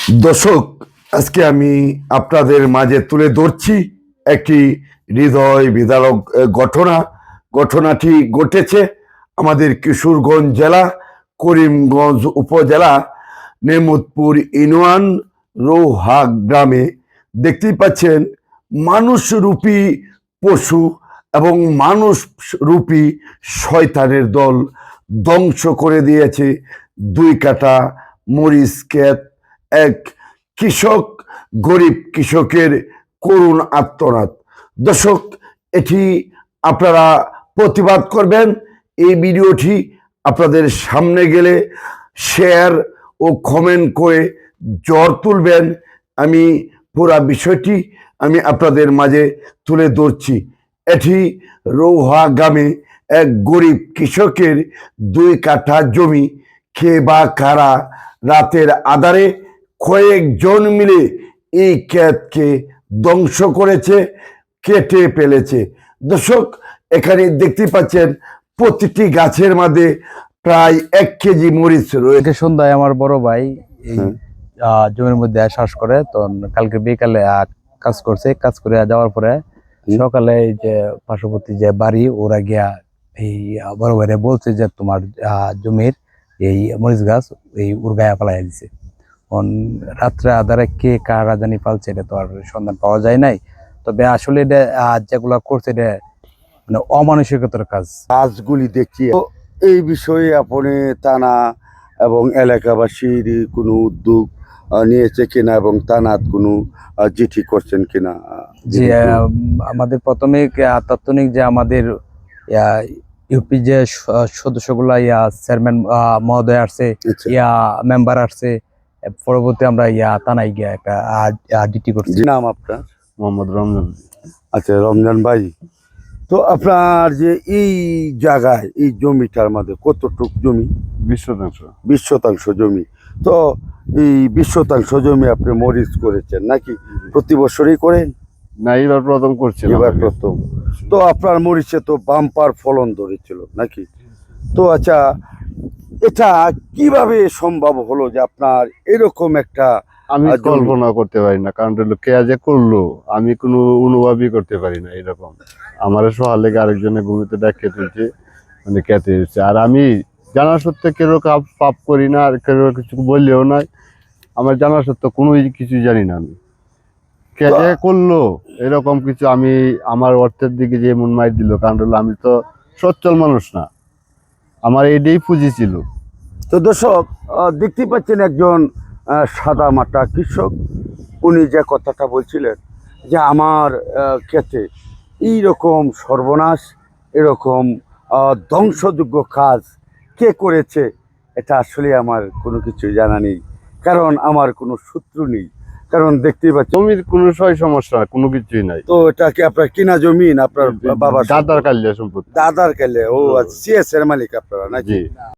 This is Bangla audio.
দর্শক, আজকে আমি আপনাদের মাঝে তুলে ধরছি একটি হৃদয় বিদারক ঘটনাটি ঘটেছে আমাদের কিশোরগঞ্জ জেলা করিমগঞ্জ উপজেলা নেমতপুর ইউনিয়ন রৌহা গ্রামে। দেখতেই পাচ্ছেন মানুষ রূপী পশু এবং মানুষ রূপী শয়তানের দল ধ্বংস করে দিয়েছে 2 কাঠা মরিচ ক্ষেত। এক কৃষক, গরিব কৃষকের করুণ আর্তনাদ। দর্শক, এটি আপনারা প্রতিবাদ করবেন। এই ভিডিওটি আপনাদের সামনে গেলে শেয়ার ও কমেন্ট করে জ্বর তুলবেন। আমি পুরা বিষয়টি আমি আপনাদের মাঝে তুলে ধরছি। এটি রৌহা গ্রামে এক গরিব কৃষকের 2 কাঠা জমি। কে বা কারা রাতের আধারে কয়েকজন মিলে এই ক্ষেতকে ধ্বংস করেছে, কেটে ফেলেছে। দর্শক, এখানে দেখতে পাচ্ছেন প্রতিটি গাছের মধ্যে প্রায় 1 কেজি মরিচ রয়েছে। সন্ধ্যায় আমার বড় ভাই এই জমির মধ্যে শ্বাস করে, তো কালকে বিকালে কাজ করছে, কাজ করে যাওয়ার পরে সকালে এই যে পার্শ্ববর্তী যে বাড়ি ওরা গিয়া এই বড় ভাইরে বলছে যে তোমার জমির এই মরিচ গাছ এই উড়গায়া পালাই দিছে। রাত্রে আধারে কে কারা জানি পালছে, এটা তো আর সন্ধান পাওয়া যায় নাই। তবে আসলে এটা যেগুলা করছে এটা মানে অমানসিকতার কাজগুলি দেখছি। এই বিষয়ে আপনি থানা এবং এলাকাবাসীর কোনো উদ্যোগ নিয়েছে কিনা এবং থানার কোনো চিঠি করছেন কিনা? জি, আমাদের প্রথমে তাৎক্ষণিক যে আমাদের ইউপি যে সদস্যগুলা চেয়ারম্যান মহোদয় আসছে, মেম্বার আসছে, পরবর্তী আমরা থানায় গিয়ে একটা ডিটি করছি। নাম আপনার? মোহাম্মদ রমজান। আচ্ছা, রমজান ভাই, তো আপনার যে এই জায়গায় এই জমিটার মধ্যে কতটুক জমি? 20 শতাংশ জমি। তো এই 20 শতাংশ জমি আপনি মরিচ করেছেন নাকি? প্রতি বছরই করেন? না, এবার প্রথম করছিলাম। এবার প্রথম। তো আপনার মরিচে তো বাম্পার ফলন ধরেছিল নাকি? তো আচ্ছা, এটা কিভাবে সম্ভব হলো যে আপনার এরকম একটা? আমি কল্পনা করতে পারি না, কারণ কে যে করলো আমি কোনো অনুভবই করতে পারি না। এরকম আমার সহালে আরেকজনে ঘুমিতে দেখে তুলছে, মানে খেতে এসেছে। আর আমি জানা সত্ত্বে কেউ পাপ করি না, আর কেউ কিছু বললেও নাই। আমার জানা সত্ত্বে কোনো কিছু জানি না আমি কে যে করলো এরকম কিছু। আমি আমার অর্থের দিকে যে মন মাই দিল, কারণ আমি তো সচ্ছল মানুষ না, আমার এটাই পুঁজি ছিল। তো দর্শক, দেখতে পাচ্ছেন একজন সাদা মাটা কৃষক, উনি যে কথাটা বলছিলেন যে আমার ক্ষেতে এইরকম সর্বনাশ, এরকম ধ্বংসযোগ্য কাজ কে করেছে, এটা আসলে আমার কোনো কিছু জানা নেই, কারণ আমার কোনো শত্রু নেই। কারণ দেখতেই পাচ্ছি জমির কোনো সমস্যা কোনো কিছুই নাই। তো এটা কি আপনার কিনা জমি না আপনার বাবার দাদার কালিয়া সম্পত্তি? দাদার কালে। ও আচ্ছা, সিএস এর মালিক আপনারা নাকি?